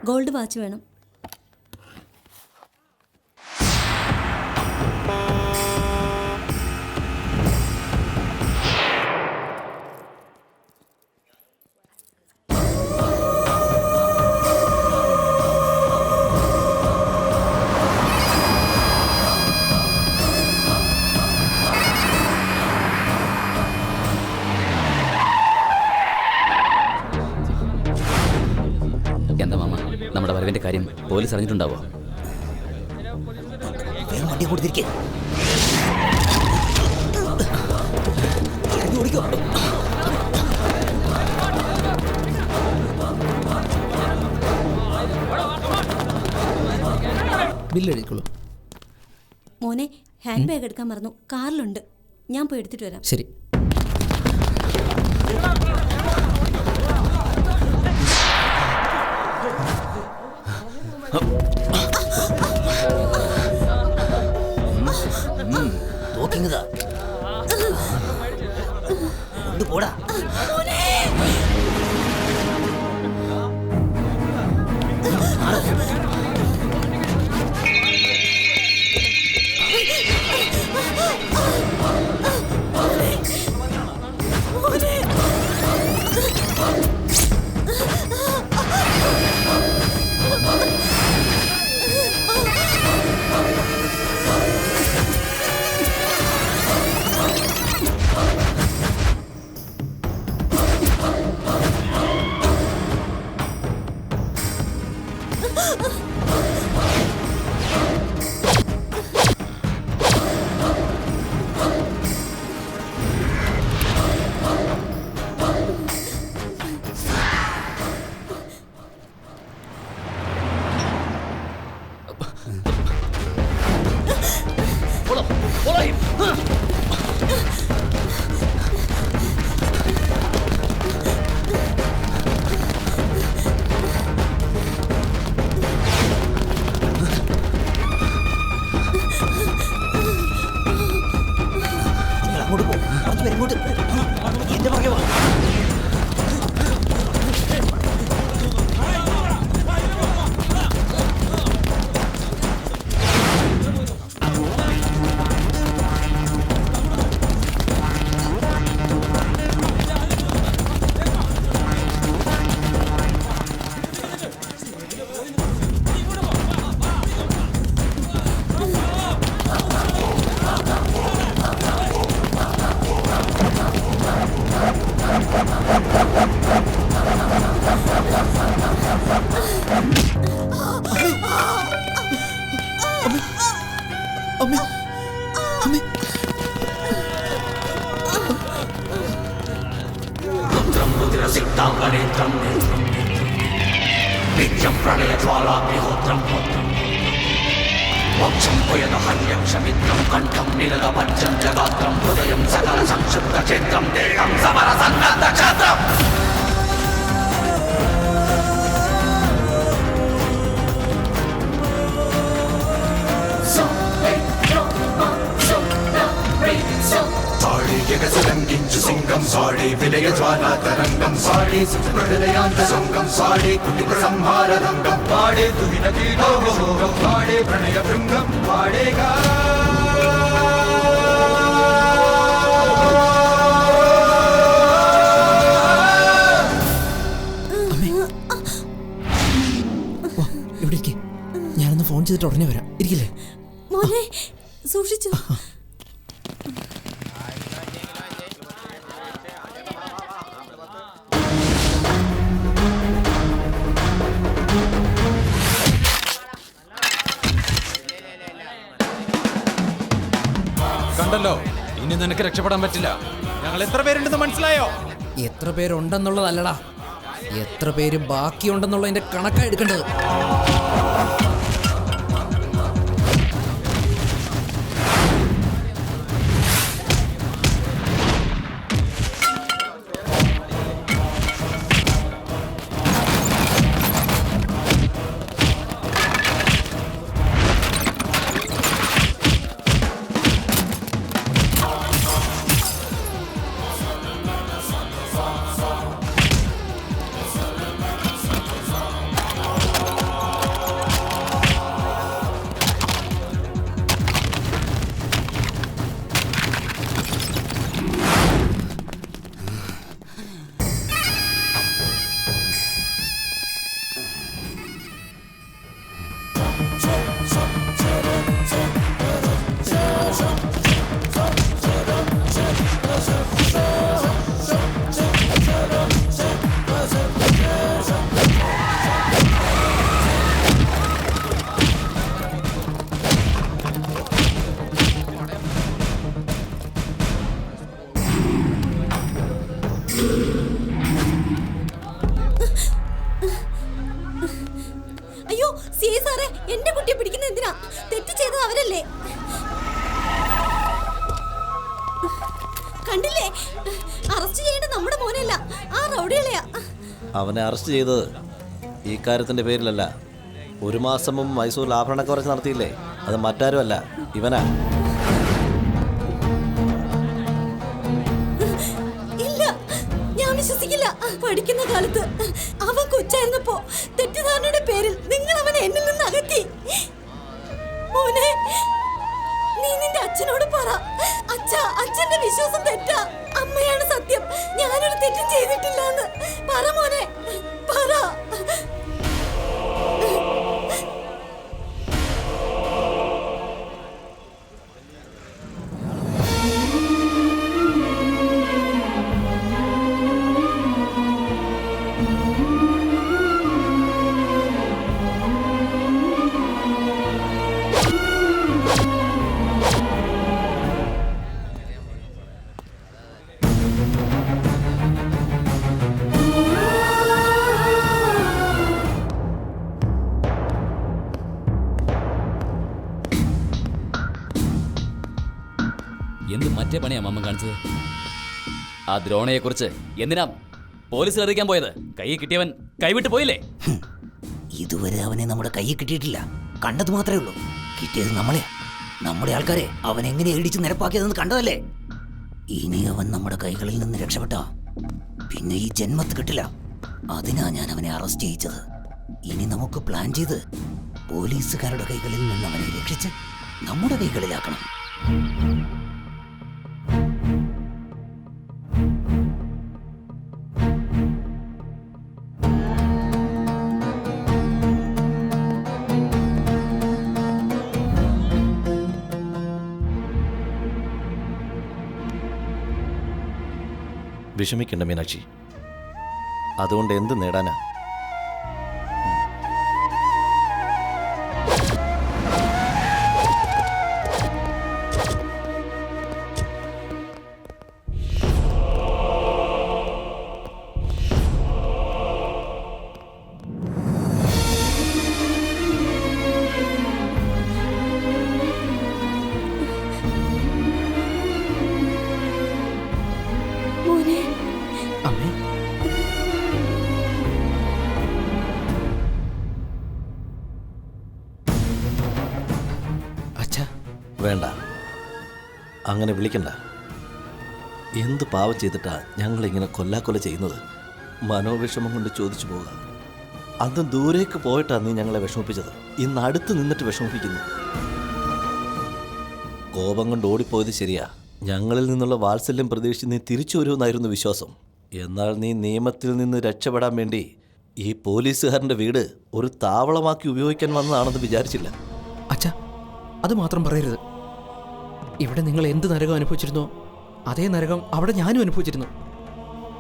Gold watch വേണം. എന്താ mama, നമ്മുടെ വരവിന്റെ കാര്യം പോലീസ് അറിഞ്ഞിട്ടുണ്ടാവോ? വണ്ടി കൊടുത്തിരിക്കേ. ബില്ലെടുക്കുള്ളൂ. മോനെ, ഹാൻഡ് ബാഗ് എടുക്കാൻ മറന്നു. കാറിലുണ്ട്, ഞാൻ പോയി എടുത്തിട്ട് വരാം. ശരി. നോക്കിങ്ങതാ കൊണ്ടുപോടാ. എന്റെ പുറകെ വാ. సింగం సాడి విలయ జ్వాలా తరంగం సాడి ప్రళయాంత సంగం సాడి కుటి సంహార రంగం పాడే తుహిన గీతం పాడే ప్రణయ భృంగం పాడేగా ഇവിടെ ഞാനൊന്ന് ഫോൺ ചെയ്തിട്ട് ഉടനെ വരാം. ഇരിക്കില്ലേ മോനെ, സൂക്ഷിച്ചു. കണ്ടല്ലോ, ഇനി നിനക്ക് രക്ഷപ്പെടാൻ പറ്റില്ല. ഞങ്ങൾ എത്ര പേരുണ്ടെന്ന് മനസ്സിലായോ? എത്ര പേരുണ്ടെന്നുള്ളതല്ലടാ, എത്ര പേര് ബാക്കിയുണ്ടെന്നുള്ളതിന്റെ കണക്കാണ് എടുക്കേണ്ടത്. അയ്യോ സി സാറേ, എന്റെ കുട്ടിയെ പിടിക്കുന്ന എന്തിനാ? തെറ്റ് ചെയ്തത് അവരല്ലേ? കണ്ടില്ലേ, അറസ്റ്റ് ചെയ്യേണ്ട നമ്മുടെ മോനല്ല, ആ റൗഡികളെയാ. അവനെ അറസ്റ്റ് ചെയ്തത് ഈ കാര്യത്തിന്റെ പേരിലല്ല. 1 മാസം മുമ്പ് മൈസൂരിൽ ആഭരണക്കവർച്ച നടത്തിയില്ലേ, അത് മറ്റാരുമല്ല, ഇവനാ. ഇല്ല, ഞാൻ വിശ്വസിക്കില്ല. പഠിക്കുന്ന കാലത്ത് അവൻ കൊച്ചായിരുന്നപ്പോ തെറ്റിദ്ധാരണയുടെ പേരിൽ നിങ്ങൾ അവനെ എന്നിൽ നിന്ന് അകറ്റി. മോനെ, നീ നിന്റെ അച്ഛനോട് പറ. അച്ഛന്റെ വിശ്വാസം തെറ്റാ, അമ്മയാണ് സത്യം, ഞാനൊരു തെറ്റും ചെയ്തിട്ടില്ലെന്ന് പറ മോനെ, പറ. എന്ത് മറ്റേ പണിയാ അമ്മ കാണിച്ചത്? ആ ദ്രോണയെക്കുറിച്ച് എന്തിനാ പോലീസിൽ അറിയിക്കാൻ പോയത്? കൈ കിട്ടിയവൻ കൈവിട്ട് പോയില്ലേ? ഇതുവരെ അവനെ നമ്മുടെ കയ്യിൽ കിട്ടിയിട്ടില്ല, കണ്ടത് മാത്രമേ ഉള്ളൂ. കിട്ടിയത് നമ്മളെയാ, നമ്മുടെ ആൾക്കാരെ അവൻ എങ്ങനെ ഇടിച്ച് നിരപ്പാക്കിയതെന്ന് കണ്ടതല്ലേ. ഇനി അവൻ നമ്മുടെ കൈകളിൽ നിന്ന് രക്ഷപ്പെട്ടാ പിന്നെ ഈ ജന്മത്ത് കിട്ടില്ല. അതിനാ ഞാൻ അവനെ അറസ്റ്റ് ചെയ്യിച്ചത്. ഇനി നമുക്ക് പ്ലാൻ ചെയ്ത് പോലീസുകാരുടെ കൈകളിൽ നിന്ന് അവനെ രക്ഷിച്ച് നമ്മുടെ കൈകളിലാക്കണം. വിഷമിക്കണ്ട മീനാക്ഷി, അതുകൊണ്ട് എന്ത് നേടാനാ? മോനെ, അമ്മേ, അച്ഛാ. വേണ്ട, അങ്ങനെ വിളിക്കണ്ട. എന്ത് പാവം ചെയ്തിട്ടാ ഞങ്ങളിങ്ങനെ കൊല്ലാക്കൊല ചെയ്യുന്നത്? മനോവിഷമം കൊണ്ട് ചോദിച്ചു പോവുക. അന്ന് ദൂരേക്ക് പോയിട്ടാ നീ ഞങ്ങളെ വിഷമിപ്പിച്ചത്, ഇന്ന് അടുത്ത് നിന്നിട്ട് വിഷമിപ്പിക്കുന്നു. കോപം കൊണ്ട് ഓടിപ്പോയത് ശരിയാ. ഞങ്ങളിൽ നിന്നുള്ള വാത്സല്യം പ്രതീക്ഷിച്ച് നീ തിരിച്ചു വരുമെന്നായിരുന്നു വിശ്വാസം. എന്നാൽ നീ നിയമത്തിൽ നിന്ന് രക്ഷപ്പെടാൻ വേണ്ടി ഈ പോലീസുകാരൻ്റെ വീട് ഒരു താവളമാക്കി ഉപയോഗിക്കാൻ വന്നതാണെന്ന് വിചാരിച്ചില്ല. അച്ഛാ, അത് മാത്രം പറയരുത്. ഇവിടെ നിങ്ങൾ എന്ത് നരകം അനുഭവിച്ചിരുന്നോ അതേ നരകം അവിടെ ഞാനും അനുഭവിച്ചിരുന്നു.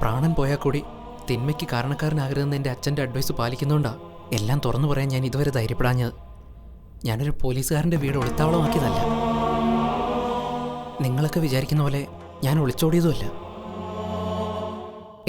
പ്രാണൻ പോയാൽ കൂടി തിന്മയ്ക്ക് കാരണക്കാരനാകരുതെന്ന് എൻ്റെ അച്ഛൻ്റെ അഡ്വൈസ് പാലിക്കുന്നതുകൊണ്ടാണ് എല്ലാം തുറന്നു പറയാൻ ഞാൻ ഇതുവരെ ധൈര്യപ്പെടാഞ്ഞത്. ഞാനൊരു പോലീസുകാരൻ്റെ വീട് ഒളിത്താവളമാക്കിയതല്ല. നിങ്ങളൊക്കെ വിചാരിക്കുന്ന പോലെ ഞാൻ ഒളിച്ചോടിയതുമല്ല.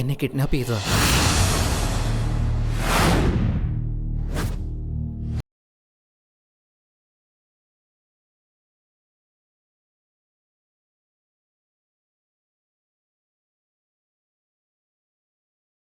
എന്നെ കിഡ്നാപ്പ് ചെയ്തതാണ്.